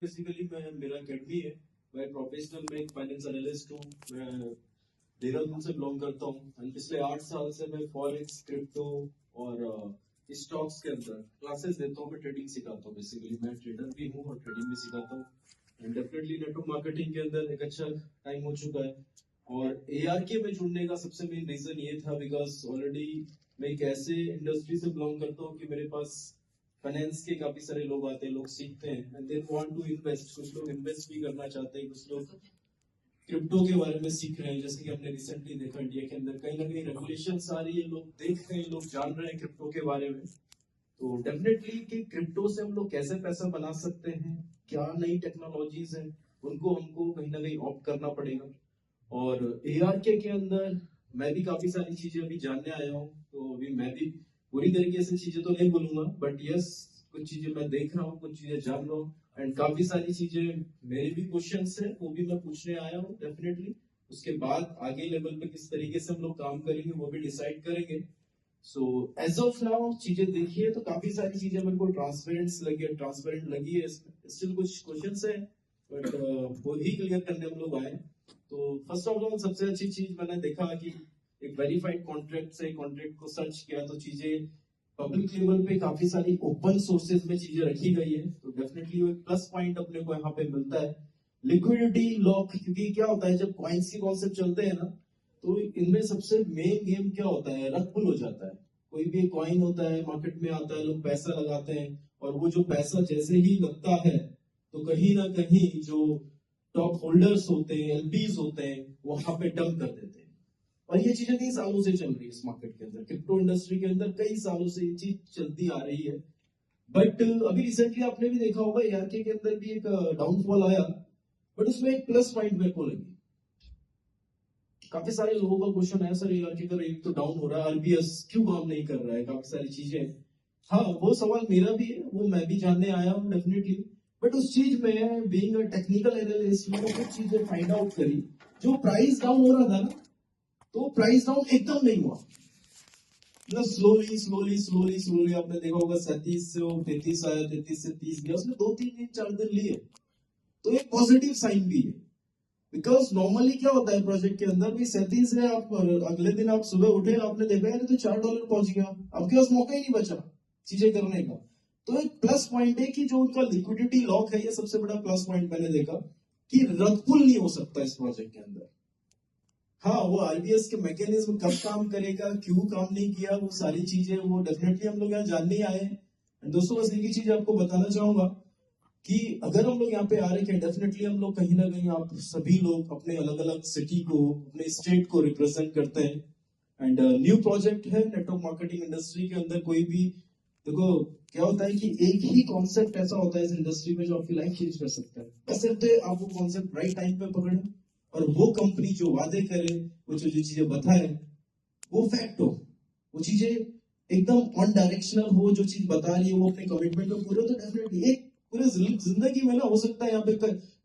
Basically मैं मेरा academy है। मैं प्रोफेशनल में एक फाइनेंस एनालिस्ट हूँ। मैं देहरादून से बिलोंग करता हूँ एंड पिछले 8 साल से मैं फॉरेक्स, क्रिप्टो और स्टॉक्स के अंदर क्लासेस देता हूँ। मैं ट्रेडिंग सिखाता हूँ। बेसिकली मैं ट्रेडर भी हूँ और ट्रेडिंग भी सिखाता हूँ। एंड डेफिनेटली नेटवर्क मार्केटिंग के अंदर एक अच्छा टाइम हो चुका है। और एआरके में जुड़ने का सबसे मेन रीजन ये था बिकॉज ऑलरेडी मैं एक ऐसे इंडस्ट्री से बिलोंग करता हूँ कि मेरे पास फाइनेंस के काफी सारे लोग आते हैं, लोग सीखते हैं and they want to invest. कुछ लोग इन्वेस्ट भी करना चाहते हैं, कुछ लोग क्रिप्टो के बारे में सीख रहे हैं। जैसे कि हमने रिसेंटली देखा इंडिया के अंदर कहीं ना कहीं रेगुलेशंस आ रही है, लोग देख रहे हैं, लोग जान रहे हैं क्रिप्टो के बारे में। तो डेफिनेटली कि क्रिप्टो से हम लोग कैसे पैसा बना सकते हैं, क्या नई टेक्नोलॉजीज हैं, उनको हमको कहीं ना कहीं ऑप्ट करना पड़ेगा। और एआरके के अंदर मैं भी काफी सारी चीजें अभी जानने आया हूँ। तो अभी मैं भी पूरी तरीके से चीजें तो नहीं बोलूंगा, बट यस कुछ चीजें मैं देख रहा हूँ, कुछ चीजें जान रहा हूँ एंड काफी सारी चीजें मेरे भी क्वेश्चंस है, वो भी मैं पूछने आया हूँ डेफिनेटली। उसके बाद आगे लेवल पे किस तरीके से हम लोग काम करेंगे वो भी डिसाइड करेंगे। सो एज ऑफ नाउ चीजें देखिए तो काफी सारी चीजें मेरे को ट्रांसपेरेंट लगी है। स्टिल कुछ क्वेश्चंस है बट वो ही क्लियर करने हम लोग आए। तो फर्स्ट ऑफ ऑल सबसे अच्छी चीज मैंने देखा कि एक वेरीफाइड कॉन्ट्रैक्ट से कॉन्ट्रैक्ट को सर्च किया तो चीजें पब्लिक लेवल पे काफी सारी ओपन सोर्सेज में चीजें रखी गई है। तो डेफिनेटली वो एक प्लस पॉइंट अपने को यहाँ पे मिलता है। लिक्विडिटी लॉक, क्योंकि क्या होता है जब कॉइन्स के कॉन्सेप्ट चलते हैं ना, तो इनमें सबसे मेन गेम क्या होता है, रग पुल हो जाता है। कोई भी कॉइन होता है, मार्केट में आता है, लोग पैसा लगाते हैं और वो जो पैसा जैसे ही लगता है तो कहीं ना कहीं जो टॉप होल्डर्स होते हैं, एलपीज होते हैं, वहां पे डंप कर देते हैं। और ये चीजें कई सालों से चल रही है इस मार्केट के अंदर, क्रिप्टो इंडस्ट्री के अंदर कई सालों से ये चीज चलती आ रही है। बट अभी रिसेंटली आपने भी देखा होगा एआरके के अंदर भी एक डाउनफॉल आया, बट उसमें एक प्लस पॉइंट मेरे को लगी। काफी सारे लोगों का क्वेश्चन है, सर एआरके का रेट तो डाउन हो रहा है, आरबीएस क्यों काम नहीं कर रहा है, काफी सारी चीजें। हाँ वो सवाल मेरा भी है, वो मैं भी जानने आया हूँ डेफिनेटली। बट उस चीज में बीइंग अ टेक्निकल एनालिस्ट मैंने कुछ चीजें फाइंड आउट करी। जो प्राइस डाउन हो रहा था ना, तो प्राइस डाउन एकदम नहीं हुआ, मतलब स्लोली स्लोली स्लोली स्लोली। आपने देखा होगा 37 से 33 आया, 33 से 30 गया, उसने 2-3 दिन 4 दिन लिए। तो एक पॉजिटिव साइन भी है। बिकॉज नॉर्मली क्या होता है प्रोजेक्ट के अंदर भी 37 है, आप अगले दिन आप सुबह उठे, आपने देखा है तो $4 पहुंच गया, आपके पास मौका ही नहीं बचा चीजें करने का। तो एक प्लस पॉइंट है कि जो उनका लिक्विडिटी लॉक है, ये सबसे बड़ा प्लस पॉइंट मैंने देखा कि रग पुल नहीं हो सकता इस प्रोजेक्ट के अंदर। हाँ वो आरबीएस के मैकेनिज्म कब काम करेगा, क्यों काम नहीं किया, वो सारी चीजें वो डेफिनेटली हम लोग यहाँ जानने आए हैं। दोस्तों बस एक ही चीज आपको बताना चाहूंगा कि अगर हम लोग यहाँ पे आ रहे हैं, डेफिनेटली हम लोग कहीं ना कहीं आप सभी लोग अपने अलग अलग सिटी को, अपने स्टेट को रिप्रेजेंट करते हैं। एंड न्यू प्रोजेक्ट है नेटवर्क मार्केटिंग इंडस्ट्री के अंदर। कोई भी देखो क्या होता है कि एक ही कॉन्सेप्ट ऐसा होता है इस इंडस्ट्री में जो आपकी लाइफ चेंज कर सकता है। बस आप वो कॉन्सेप्ट राइट टाइम पे पकड़े और वो कंपनी जो वादे करे, वो जो चीजें बताए वो फैक्ट हो, वो चीजें एकदम ऑन डायरेक्शनल हो, जो चीज बता रही है वो अपने कमिटमेंट को पूरे। तो डेफिनेटली एक पूरे जिंदगी में ना हो सकता है यहाँ पे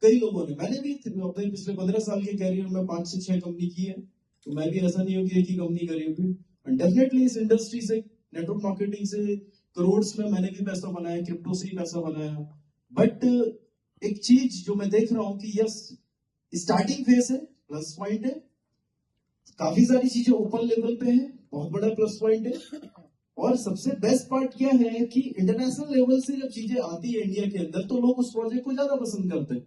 कई लोगों ने, मैंने भी अपने पिछले 15 साल के कैरियर में 5 से 6 कंपनी की है। तो मैं भी ऐसा नहीं हो कि एक ही कंपनी करी होगी। एंड डेफिनेटली इस इंडस्ट्री से, नेटवर्क मार्केटिंग से करोड़ में मैंने भी पैसा बनाया, क्रिप्टो से ही पैसा बनाया। बट एक चीज जो मैं देख रहा हूँ कि यस स्टार्टिंग फेज है, प्लस पॉइंट है, काफी सारी चीजें ओपन लेवल पे है, बहुत बड़ा प्लस पॉइंट है। और सबसे बेस्ट पार्ट क्या है कि इंटरनेशनल लेवल से जब चीजें आती है इंडिया के अंदर, तो लोग उस प्रोजेक्ट को ज्यादा पसंद करते हैं।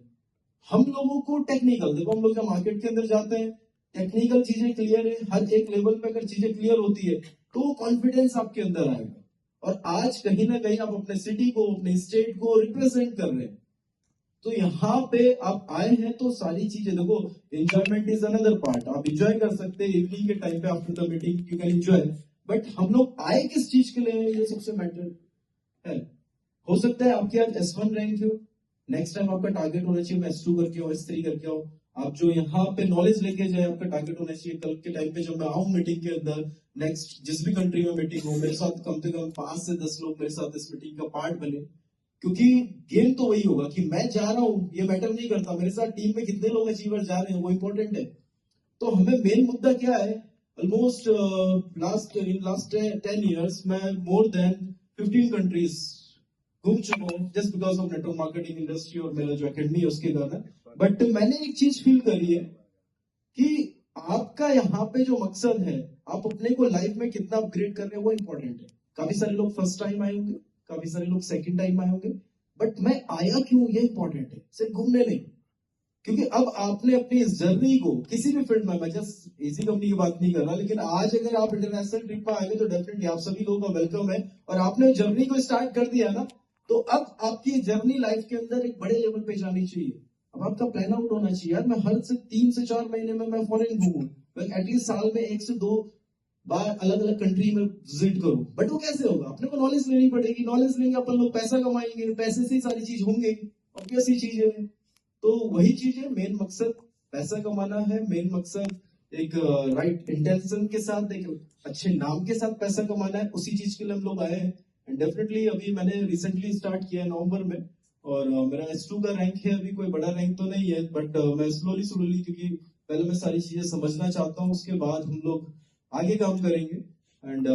हम लोगों को टेक्निकल, देखो हम लोग जब मार्केट के अंदर जाते हैं, टेक्निकल चीजें क्लियर है, हर एक लेवल पे अगर चीजें क्लियर होती है तो कॉन्फिडेंस आपके अंदर आएगा। और आज कहीं ना कहीं आप अपने सिटी को, अपने स्टेट को रिप्रेजेंट कर रहे हैं। तो यहाँ पे आप आए हैं तो सारी चीजें देखो, एंजॉयमेंट इज अनदर पार्ट। आप एंजॉय कर सकते हैं इवनिंग के टाइम पे, after the meeting you can enjoy. But हम लोग आए किस चीज के लिए, ये सबसे मैटर है। हो सकता है आपकी आज S1 रैंक हो, नेक्स्ट टाइम आपका टारगेट होना चाहिए मैं S2 करके हो, S3 करके हो। आप जो यहाँ पे नॉलेज लेके जाए, आपका टारगेट होना चाहिए कल के टाइम पे जब मैं आऊं मीटिंग के अंदर, नेक्स्ट जिस भी कंट्री में मीटिंग हो, मेरे साथ कम से कम 5 से 10 लोग मेरे साथ इस मीटिंग का पार्ट बने। क्योंकि गेम तो वही होगा कि मैं जा रहा हूं, ये मैटर नहीं करता मेरे साथ टीम में कितने लोग अचीवर जा रहे हैं, वो इंपॉर्टेंट है। तो हमें मेन मुद्दा क्या है, ऑलमोस्ट लास्ट 10 years मैं मोर देन 15 कंट्रीज घूम चुका हूँ just because of network marketing industry और मेरा जो एकेडमी है उसके कारण। बट मैंने एक चीज फील करी है कि आपका यहाँ पे जो मकसद है, आप अपने को लाइफ में कितना अपग्रेड कर रहे हैं वो इंपॉर्टेंट है। काफी सारे लोग फर्स्ट टाइम आए होंगे, काफी सारे लोग सेकंड टाइम आए होंगे, बट मैं आया क्यों ये इंपॉर्टेंट है, सिर्फ घूमने नहीं। क्योंकि अब आपने अपनी इस जर्नी को किसी भी फील्ड में, मैं जस्ट इसी कंपनी की बात नहीं कर रहा, लेकिन आज अगर आप इंटरनेशनल ट्रिप में आएंगे तो डेफिनेटली आप सभी लोगों का वेलकम है। और आपने जर्नी को स्टार्ट कर दिया ना, तो अब आपकी जर्नी लाइफ के अंदर एक बड़े लेवल पे जानी चाहिए। अब आपका प्लान आउट होना चाहिए, यार मैं हर से 3 से 4 महीने में मैं फॉरेन घूमूं, मैं एटलीस्ट साल में 1 से 2 बार अलग अलग कंट्री में विजिट करूं। बट वो कैसे होगा? अपने को नॉलेज लेनी पड़ेगी, नॉलेज लेंगे अपन लोग, पैसा कमाएंगे, पैसे से ही सारी चीज होंगे, ऑब्वियस ही चीज है। तो वही चीज है, मेन मकसद पैसा कमाना है, मेन मकसद एक राइट इंटेंशन के साथ, एक अच्छे नाम के साथ पैसा कमाना है, उसी चीज के लिए हम लोग आए हैं। एंड डेफिनेटली अभी मैंने रिसेंटली स्टार्ट किया है नवंबर में, और मेरा S2 का रैंक है, अभी कोई बड़ा रैंक तो नहीं है, बट मैं स्लोली स्लोली, क्योंकि पहले मैं सारी चीजें समझना चाहता हूँ, उसके बाद हम लोग आगे काम करेंगे। एंड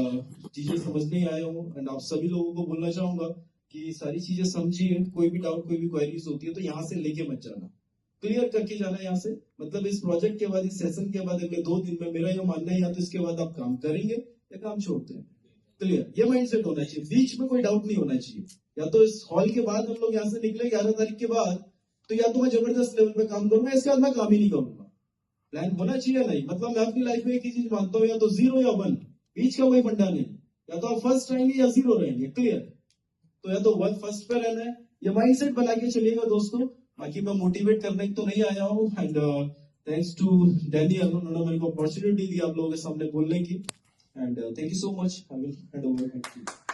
चीजें समझने ही आया हूँ, एंड आप सभी लोगों को बोलना चाहूंगा कि सारी चीजें समझिए, कोई भी डाउट, कोई भी क्वेरीज होती है तो यहाँ से लेके मत जाना, क्लियर करके जाना यहाँ से। मतलब इस प्रोजेक्ट के बाद, इस सेशन के बाद अगले 2 दिन में मेरा ये मानना है, या तो इसके बाद आप काम करेंगे या काम छोड़ते हैं, क्लियर, ये माइंडसेट होना चाहिए, बीच में कोई डाउट नहीं होना चाहिए। या तो इस हॉल के बाद हम लोग यहाँ से निकले 11 तारीख के बाद, तो या तो मैं जबरदस्त लेवल पे काम करूंगा, इसके बाद मैं काम ही नहीं करूंगा। प्लान होना चाहिए नहीं, मतलब मैं अपनी लाइफ में एक ही चीज मानता हूँ, या तो 0 या 1, बीच का कोई फंडा नहीं। या तो आप फर्स्ट रहेंगे या 0 रहेंगे, क्लियर। तो या तो 1 फर्स्ट पे रहना है, ये माइंडसेट बना के चलिएगा दोस्तों। बाकी मैं मोटिवेट करने तो नहीं आया हूँ, एंड थैंक्स टू डैनियल, उन्होंने मेरे को अपॉर्चुनिटी दी आप लोगों के सामने बोलने की, and thank you so much. I will hand over. Thank you.